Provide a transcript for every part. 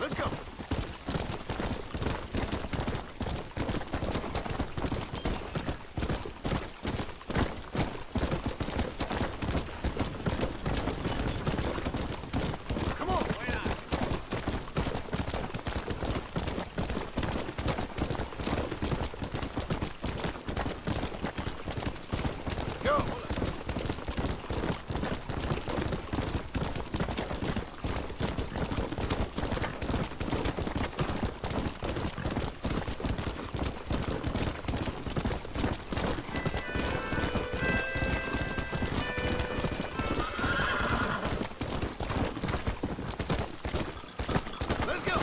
Let's go. Come on. Go. Let's go.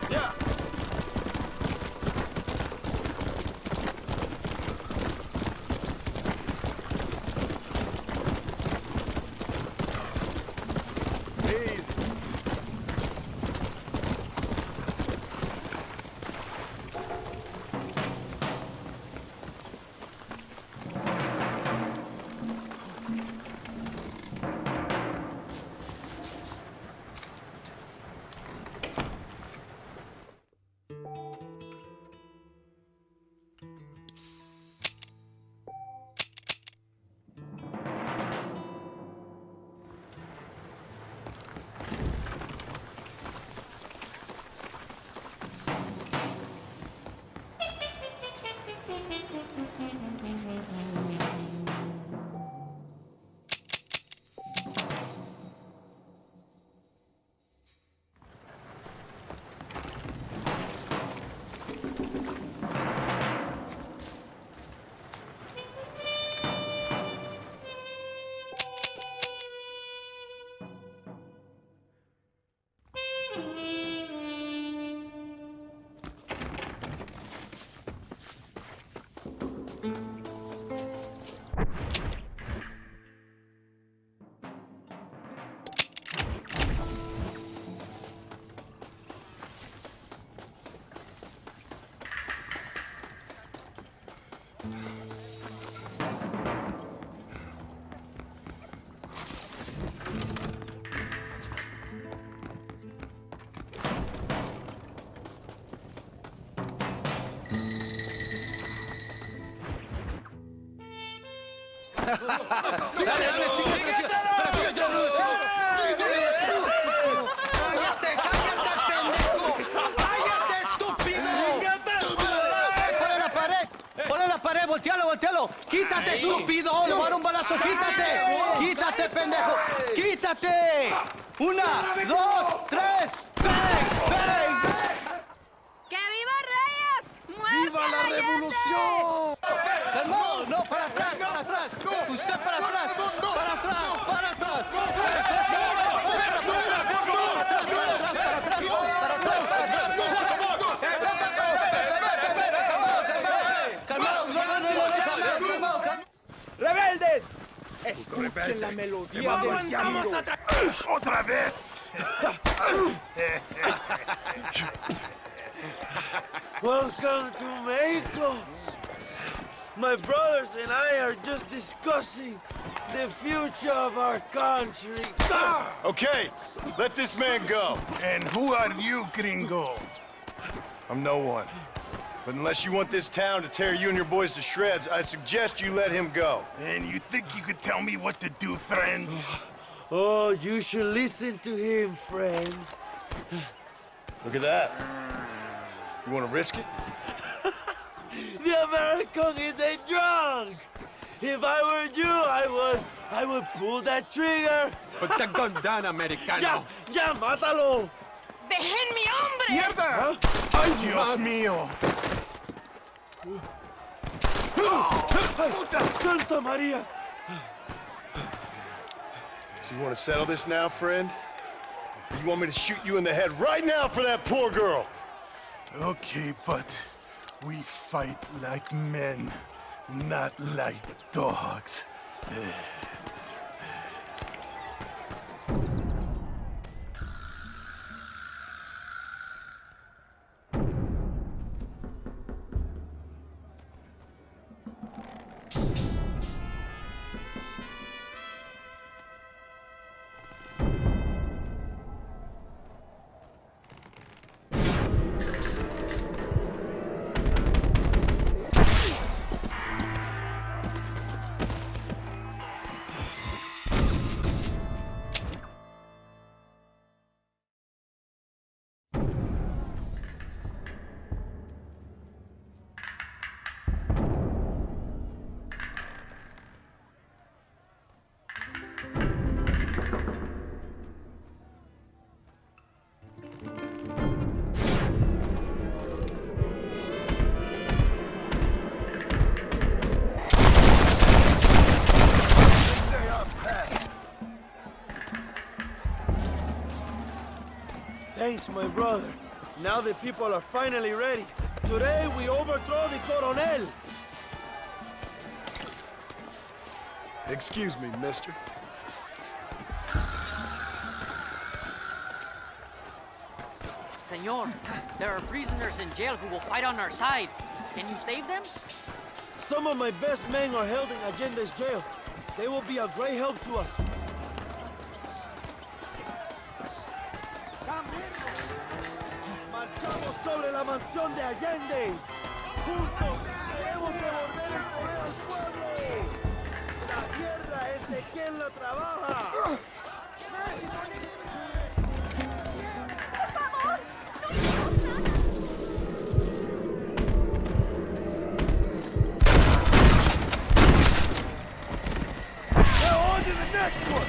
Yeah. Easy. Dale, chica, chica. ¡Cállate, pendejo! ¡Cállate, estúpido! ¡Ponle la pared! ¡Voltealo! ¡Quítate, estúpido! ¡Le voy a dar un balazo! ¡Quítate, pendejo! ¡Quítate! 1, 2, 3. ¡Bang! ¡Que viva Reyes! ¡Muerte ¡Viva la Allende! revolución! No, para atrás. Usted para atrás. ¡Rebeldes! Escuchen la melodía del tiro. ¡Otra vez! Welcome to Mexico. My brothers and I are just discussing the future of our country. Okay, let this man go. And who are you, gringo? I'm no one. But unless you want this town to tear you and your boys to shreds, I suggest you let him go. And you think you could tell me what to do, friend? Oh, you should listen to him, friend. Look at that. You want to risk it? The American is a drunk. If I were you, I would pull that trigger. Put the gun down, Americano. Ya, mátalo. ¡Dejen mi hombre! ¡Mierda! ¡Ay, Dios mío! ¡Puta Santa María! So you want to settle this now, friend? Or you want me to shoot you in the head right now for that poor girl? Okay, but we fight like men, not like dogs. Thanks, my brother. Now the people are finally ready. Today we overthrow the Coronel. Excuse me, mister. Senor, there are prisoners in jail who will fight on our side. Can you save them? Some of my best men are held in Allende's jail. They will be a great help to us. Marchamos sobre la mansión de Allende. Juntos queremos devolver el poder al pueblo. La tierra es de quien la trabaja. Now on to the next one!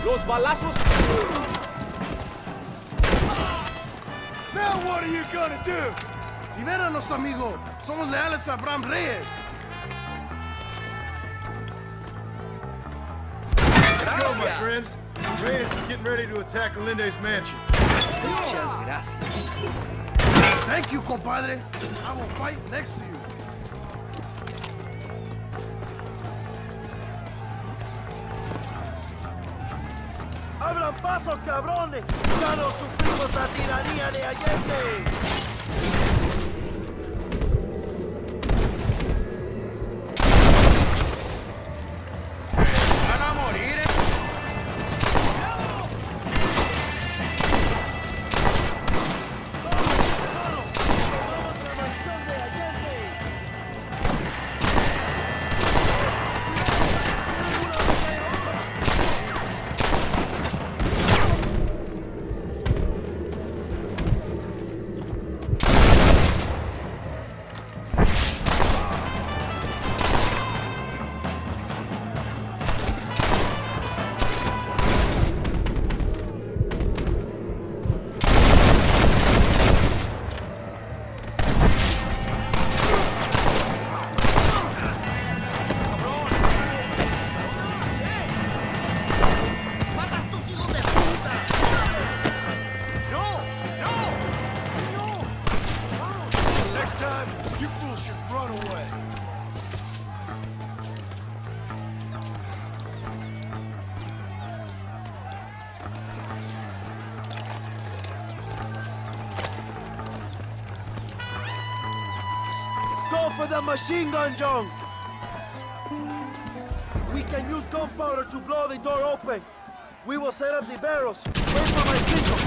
Los balazos. Now what are you gonna do? Libéranos, amigo. Somos leales a Abraham Reyes. Let's go, my friends. Reyes is getting ready to attack Alinde's mansion. Muchas gracias. Thank you, compadre. I will fight next to you. ¡Abran paso, cabrones! ¡Ya no sufrimos la tiranía de Allende! Van a morir. ¡Vamos! ¡Tomamos la mansión de Allende! Next time, you fools should run away. Go for the machine gun, John! We can use gunpowder to blow the door open. We will set up the barrels. Wait for my signal.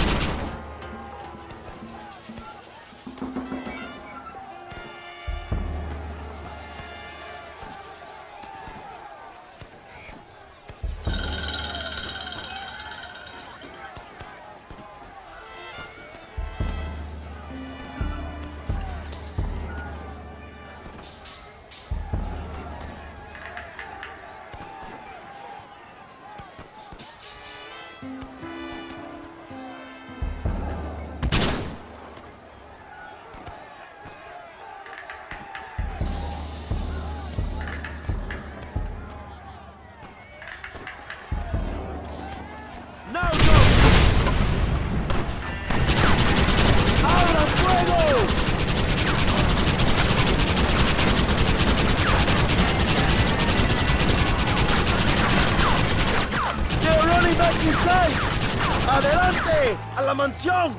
Now, John! ¡Abran fuego! They're running back inside! ¡Adelante! ¡A la mansión!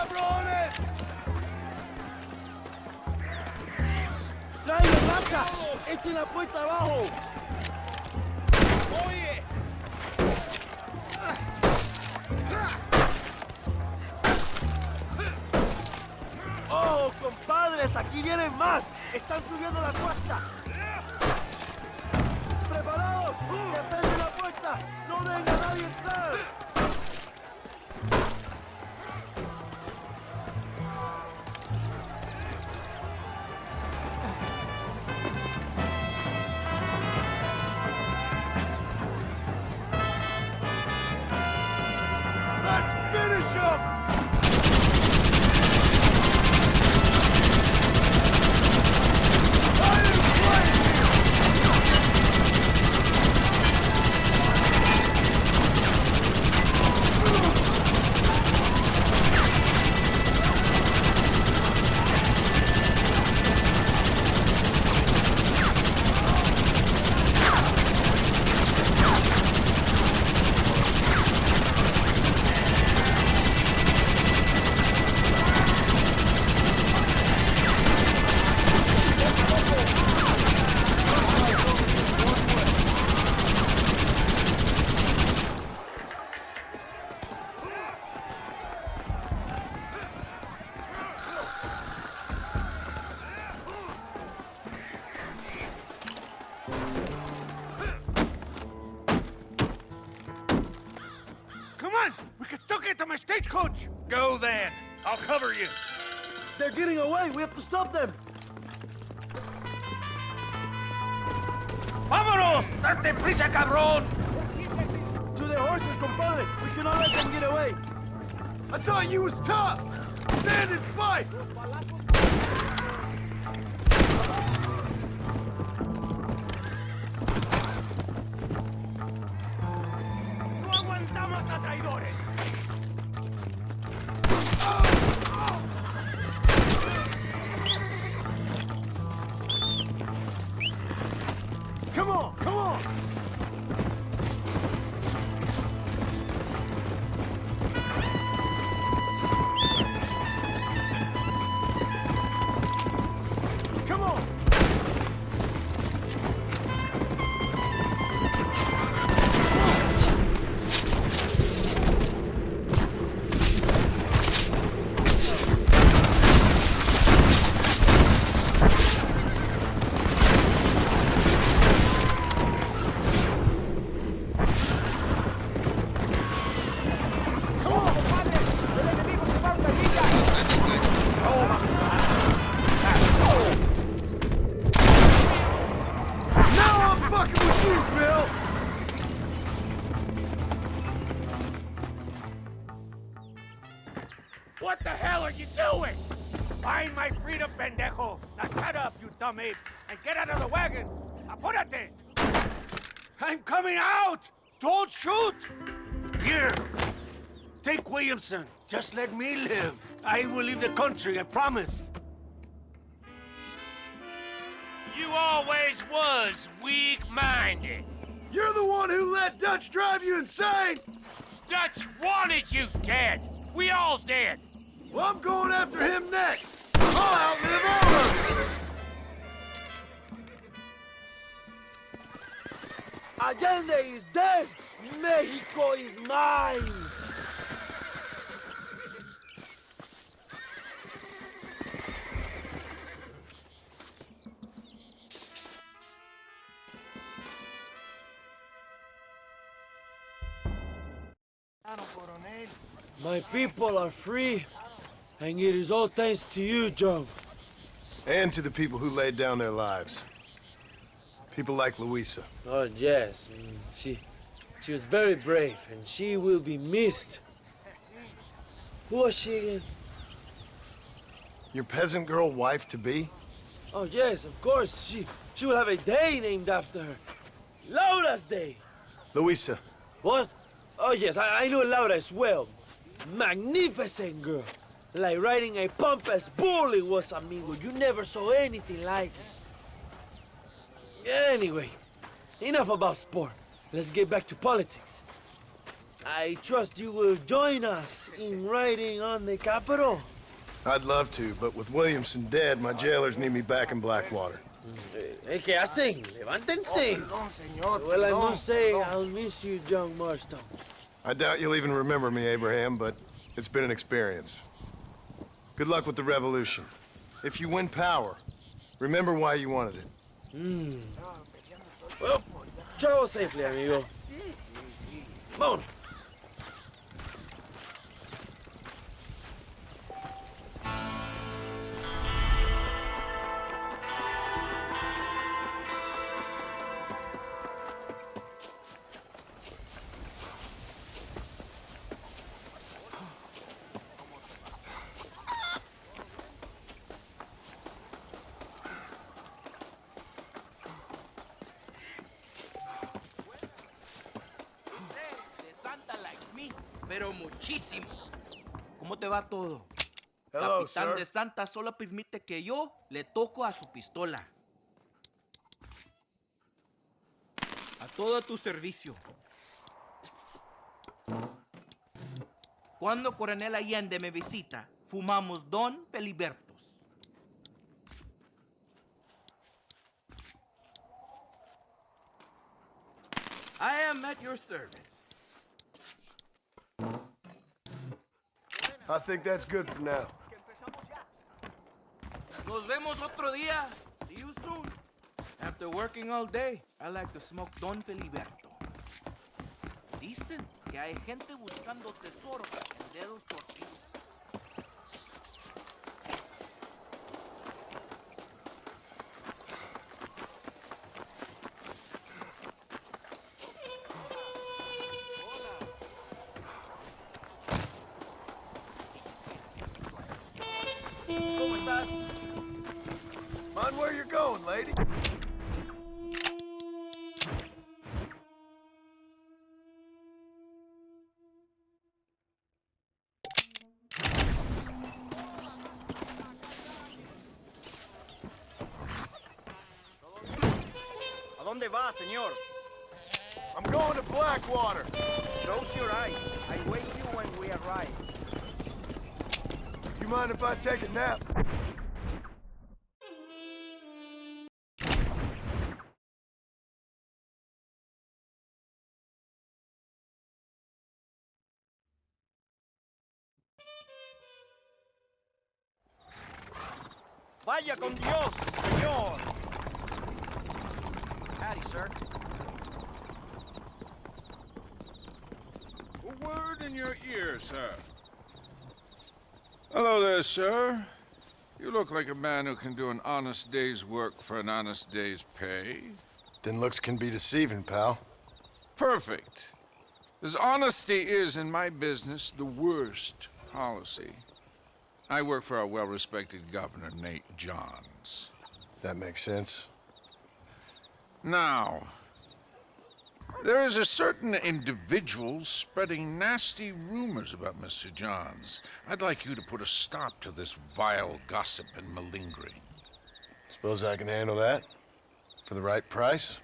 cabrones! ¡Traigan vacas! ¡Echen la puerta abajo! Oye! ¡Oh, compadres! ¡Aquí vienen más! ¡Están subiendo la cuesta! ¡Preparados! ¡Depende la puerta! ¡No dejen a nadie entrar! Let's finish him! Come on! We can still get to my stagecoach! Go then! I'll cover you! They're getting away! We have to stop them! ¡Vámonos! ¡Date prisa, cabrón! To their horses, compadre! We cannot let them get away! I thought you was tough! Stand and fight! ¡No aguantamos a traidores! Come on! Come on! Come on! Now I'm fucking with you, Bill! What the hell are you doing? Find my freedom, pendejo! Now shut up, you dumb ape, and get out of the wagon! Apúrate! I'm coming out! Don't shoot! Here! Take Williamson. Just let me live. I will leave the country, I promise. You always was weak-minded. You're the one who let Dutch drive you insane! Dutch wanted you dead. We all did. Well, I'm going after him next! I'll outlive all of you! Allende is dead! Mexico is mine! My people are free, and it is all thanks to you, Joe. And to the people who laid down their lives. People like Luisa. Oh, yes. She was very brave, and she will be missed. Who was she again? Your peasant girl wife-to-be? Oh, yes, of course. She will have a day named after her. Laura's Day. Luisa. What? Oh, yes, I know Laura as well. Magnificent girl. Like riding a pompous bull it was, amigo. You never saw anything like it. Anyway, enough about sport. Let's get back to politics. I trust you will join us in riding on the Capitol. I'd love to, but with Williamson dead, my jailers need me back in Blackwater. ¿Qué hacen? Levántense. Perdón, señor. Well, I perdón, must say, perdón. I'll miss you, John Marston. I doubt you'll even remember me, Abraham, but it's been an experience. Good luck with the revolution. If you win power, remember why you wanted it. Well, travel safely, amigo. Vámonos. De Santa like me, pero muchísimo. ¿Cómo te va todo? Hello, Capitán sir. de Santa solo permite que yo le toco a su pistola. A todo tu servicio. Cuando Coronel Allende me visita, fumamos Don Felibertos. I am at your service. I think that's good for now. Nos vemos otro día. See you soon. After working all day, I like to smoke Don Feliberto. Dicen que hay gente buscando tesoros en dedos torcidos. ¿Cómo estás? Mind where you're going, lady. ¿A dónde va, señor? I'm going to Blackwater. Close your eyes. I wake you when we arrive. You mind if I take a nap? Vaya con Dios, señor. Howdy, sir. A word in your ear, sir. Hello there, sir. You look like a man who can do an honest day's work for an honest day's pay. Then looks can be deceiving, pal. Perfect. As honesty is in my business the worst policy. I work for our well-respected governor, Nate Johns. That makes sense. Now, there is a certain individual spreading nasty rumors about Mr. Johns. I'd like you to put a stop to this vile gossip and malingering. Suppose I can handle that? For the right price?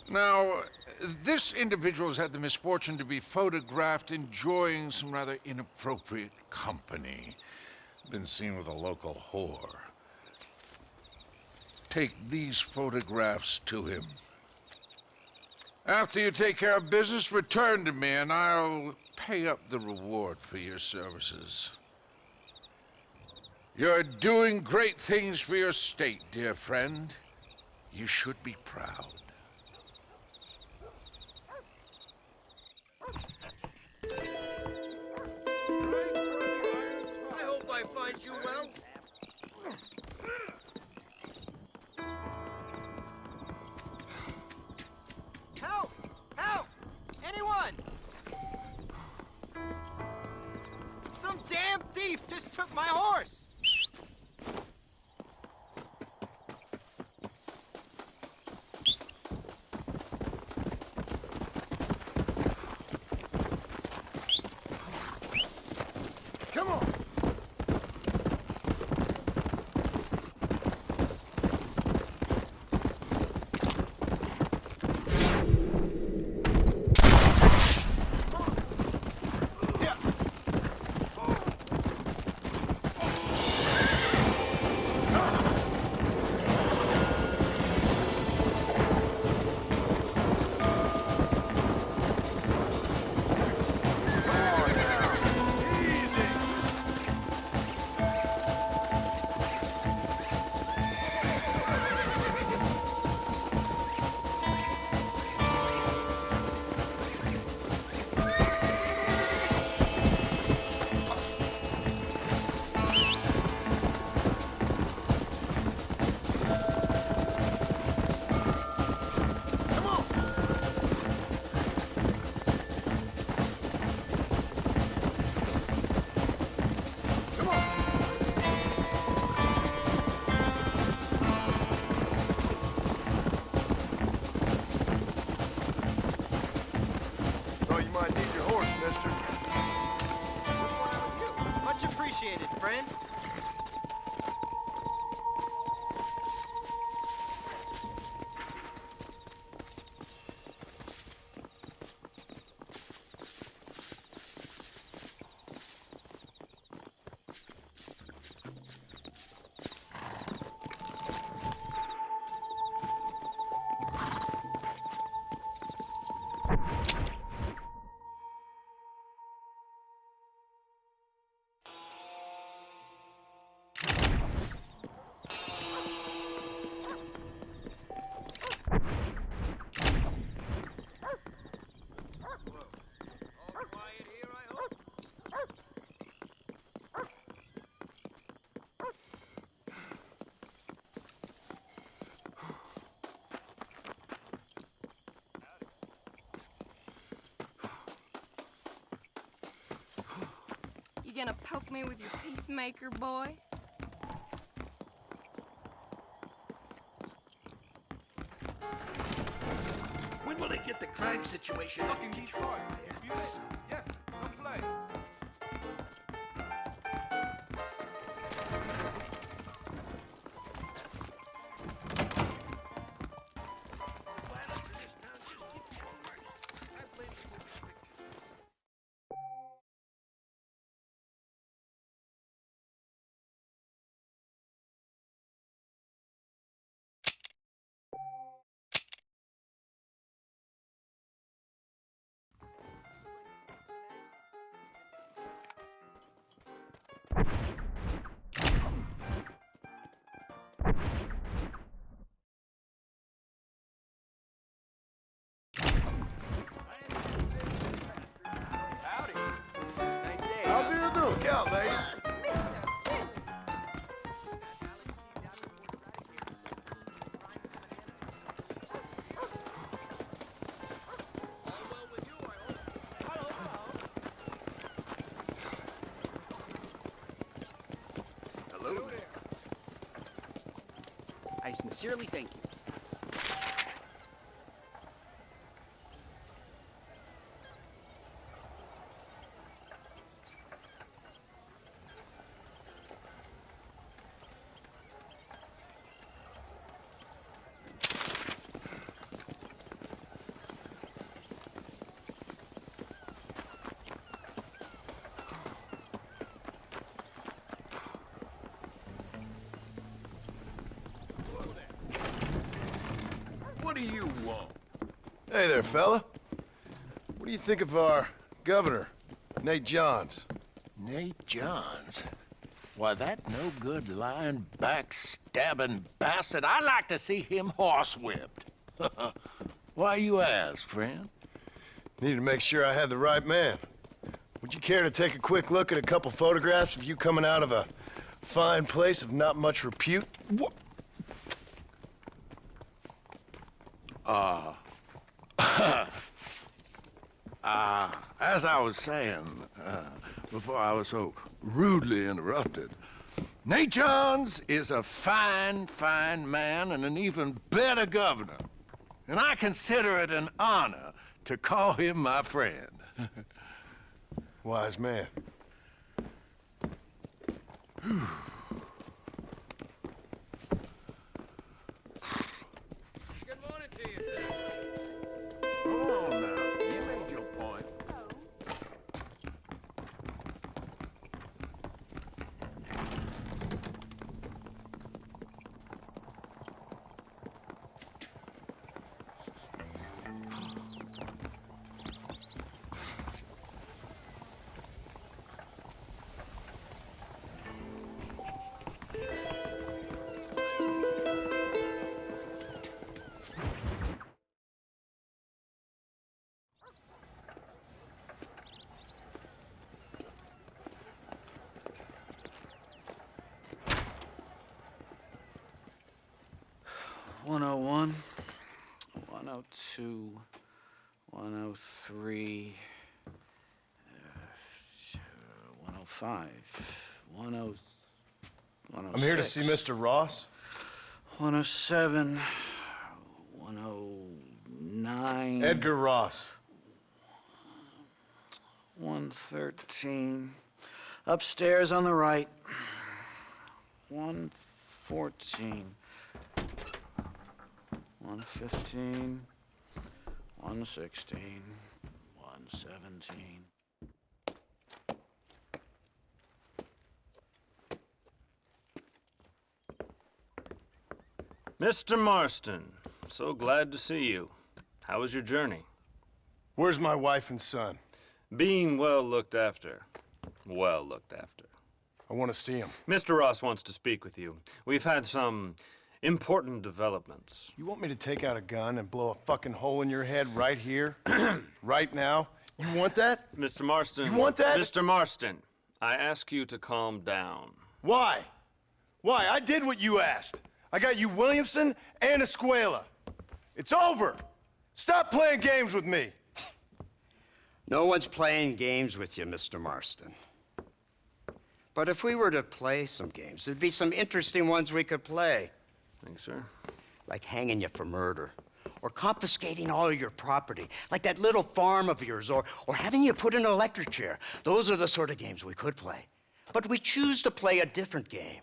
Now, this individual has had the misfortune to be photographed enjoying some rather inappropriate company. Been seen with a local whore. Take these photographs to him. After you take care of business, return to me and I'll pay up the reward for your services. You're doing great things for your state, dear friend. You should be proud. I hope I find you well. Help! Help! Anyone! Some damn thief just took my horse! Come on! appreciated, friend. You gonna poke me with your peacemaker, boy? When will they get the crime situation up in Detroit? Yes, come play. How do you do? Look out, lady. Hello. I sincerely thank you. What do you want? Hey there, fella. What do you think of our governor, Nate Johns? Nate Johns? Why, that no-good, lying, backstabbing bastard, I'd like to see him horsewhipped. Why you ask, friend? Needed to make sure I had the right man. Would you care to take a quick look at a couple photographs of you coming out of a fine place of not much repute? What? As I was saying, before I was so rudely interrupted, Nate Johns is a fine, fine man and an even better governor. And I consider it an honor to call him my friend. Wise man. Good morning to you, sir. Come on now, you made your point. One 101, 102, 103, 105, 106. I'm here to see Mr. Ross. 107, 109. Edgar Ross. 113. Upstairs on the right. 114. 115. 116. 117. Mr. Marston, so glad to see you. How was your journey? Where's my wife and son? Being well looked after. Well looked after. I want to see him. Mr. Ross wants to speak with you. We've had some important developments. You want me to take out a gun and blow a fucking hole in your head right here? Right now? You want that? Mr. Marston. You want that? Mr. Marston, I ask you to calm down. Why? Why? I did what you asked. I got you Williamson and Escuela. It's over. Stop playing games with me. No one's playing games with you, Mr. Marston. But if we were to play some games, there'd be some interesting ones we could play. Thanks, sir. Like hanging you for murder, or confiscating all of your property, like that little farm of yours, or having you put in an electric chair. Those are the sort of games we could play. But we choose to play a different game.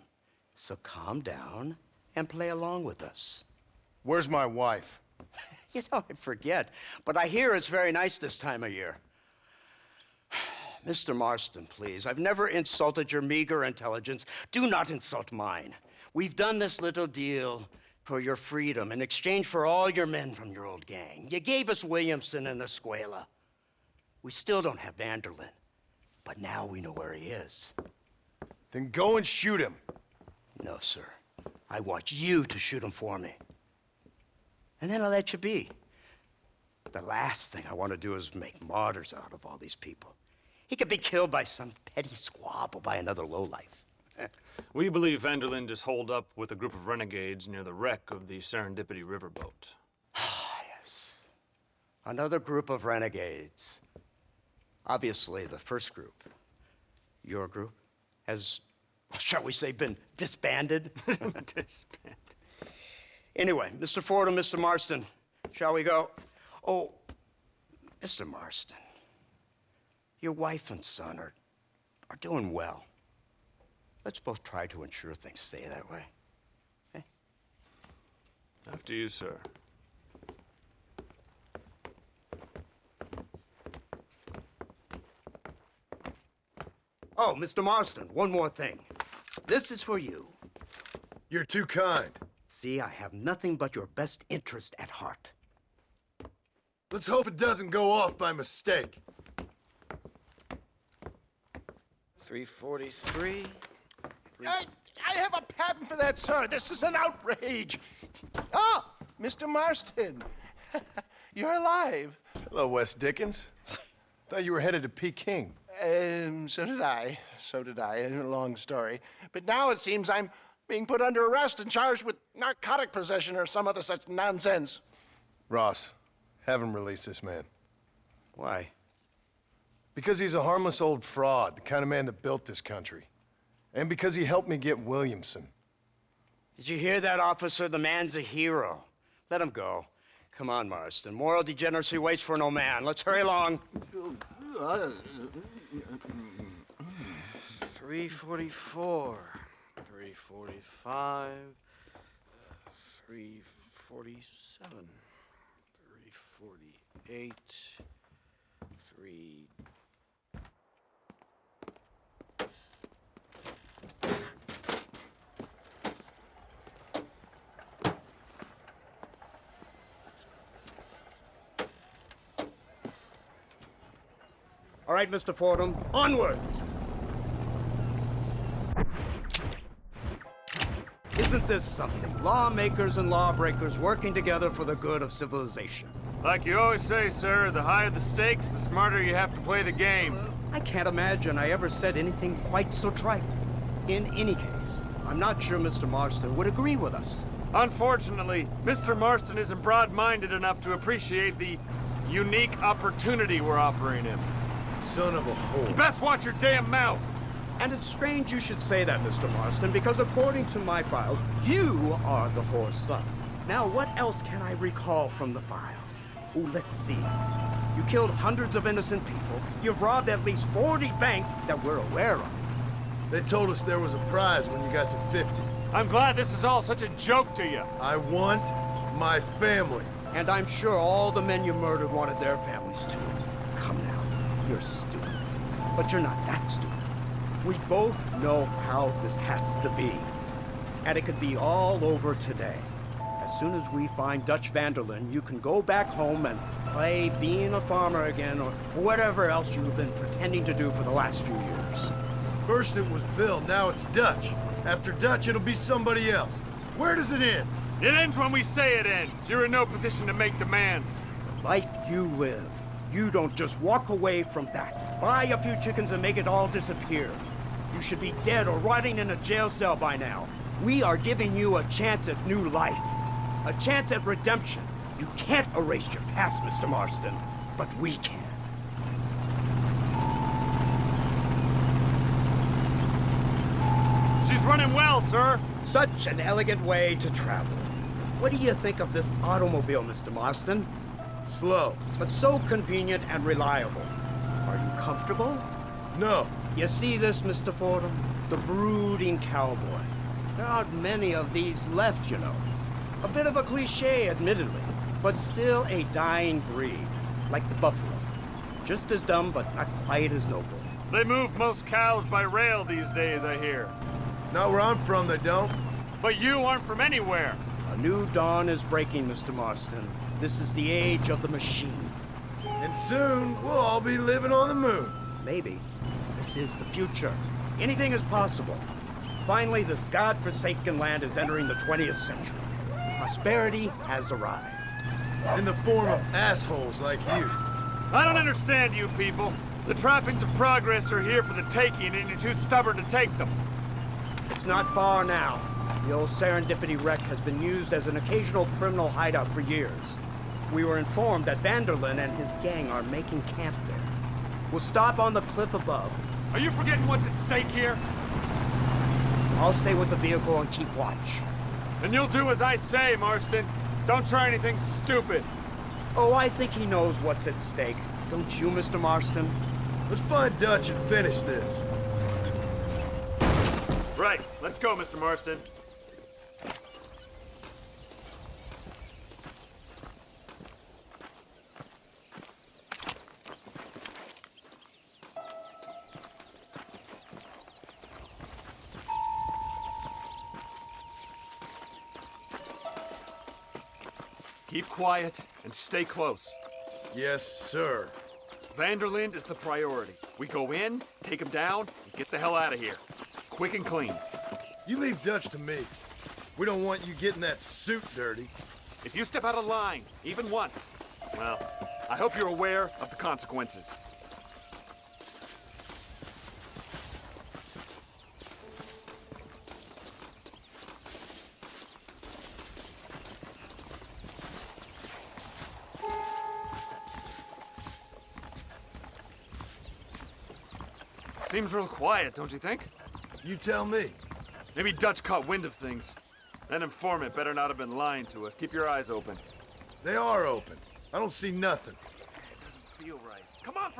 So calm down and play along with us. Where's my wife? You know, I forget, but I hear it's very nice this time of year. Mr. Marston, please, I've never insulted your meager intelligence. Do not insult mine. We've done this little deal for your freedom in exchange for all your men from your old gang. You gave us Williamson and Escuela. We still don't have Vanderlyn, but now we know where he is. Then go and shoot him. No, sir. I want you to shoot him for me. And then I'll let you be. The last thing I want to do is make martyrs out of all these people. He could be killed by some petty squabble by another lowlife. We believe Vanderlyn is holed up with a group of renegades near the wreck of the Serendipity riverboat. Yes. Another group of renegades. Obviously, the first group, your group, has, shall we say, been disbanded? Disbanded. Anyway, Mr. Fordham, Mr. Marston, shall we go? Oh, Mr. Marston, your wife and son are doing well. Let's both try to ensure things stay that way. Okay? After you, sir. Oh, Mr. Marston, one more thing. This is for you. You're too kind. See, I have nothing but your best interest at heart. Let's hope it doesn't go off by mistake. 343. I have a patent for that, sir. This is an outrage. Ah, Mr. Marston. You're alive. Hello, Wes Dickens. Thought you were headed to Peking. So did I. So did I. A long story. But now it seems I'm being put under arrest and charged with narcotic possession or some other such nonsense. Ross, have him release this man. Why? Because he's a harmless old fraud, the kind of man that built this country. And because he helped me get Williamson. Did you hear that, officer? The man's a hero. Let him go. Come on, Marston. Moral degeneracy waits for no man. Let's hurry along. 344. 345. 347. 348. 3... All right, Mr. Fordham, onward! Isn't this something? Lawmakers and lawbreakers working together for the good of civilization. Like you always say, sir, the higher the stakes, the smarter you have to play the game. I can't imagine I ever said anything quite so trite. In any case, I'm not sure Mr. Marston would agree with us. Unfortunately, Mr. Marston isn't broad-minded enough to appreciate the unique opportunity we're offering him. Son of a whore. You best watch your damn mouth. And it's strange you should say that, Mr. Marston, because according to my files, you are the whore's son. Now, what else can I recall from the files? Oh, let's see. You killed hundreds of innocent people. You've robbed at least 40 banks that we're aware of. They told us there was a prize when you got to 50. I'm glad this is all such a joke to you. I want my family. And I'm sure all the men you murdered wanted their families too. Come now, you're stupid. But you're not that stupid. We both know how this has to be. And it could be all over today. As soon as we find Dutch van der Linde, you can go back home and play being a farmer again, or whatever else you've been pretending to do for the last few years. First it was Bill, now it's Dutch. After Dutch, it'll be somebody else. Where does it end? It ends when we say it ends. You're in no position to make demands. The life you live, you don't just walk away from that. Buy a few chickens and make it all disappear. You should be dead or rotting in a jail cell by now. We are giving you a chance at new life. A chance at redemption. You can't erase your past, Mr. Marston, but we can. She's running well, sir. Such an elegant way to travel. What do you think of this automobile, Mr. Marston? Slow. But so convenient and reliable. Are you comfortable? No. You see this, Mr. Fordham? The brooding cowboy. There aren't many of these left, you know. A bit of a cliche, admittedly, but still a dying breed, like the buffalo. Just as dumb, but not quite as noble. They move most cows by rail these days, I hear. Not where I'm from, they don't. But you aren't from anywhere. A new dawn is breaking, Mr. Marston. This is the age of the machine. And soon, we'll all be living on the moon. Maybe. This is the future. Anything is possible. Finally, this godforsaken land is entering the 20th century. Prosperity has arrived. In the form of assholes like you. I don't understand you people. The trappings of progress are here for the taking, and you're too stubborn to take them. It's not far now. The old Serendipity wreck has been used as an occasional criminal hideout for years. We were informed that van der Linde and his gang are making camp there. We'll stop on the cliff above. Are you forgetting what's at stake here? I'll stay with the vehicle and keep watch. And you'll do as I say, Marston. Don't try anything stupid. Oh, I think he knows what's at stake. Don't you, Mr. Marston? Let's find Dutch and finish this. Right. Let's go, Mr. Marston. Keep quiet and stay close. Yes, sir. van der Linde is the priority. We go in, take him down, and get the hell out of here. Quick and clean. You leave Dutch to me. We don't want you getting that suit dirty. If you step out of line, even once, well, I hope you're aware of the consequences. Seems real quiet, don't you think? You tell me. Maybe Dutch caught wind of things. That informant better not have been lying to us. Keep your eyes open. They are open. I don't see nothing. It doesn't feel right. Come on!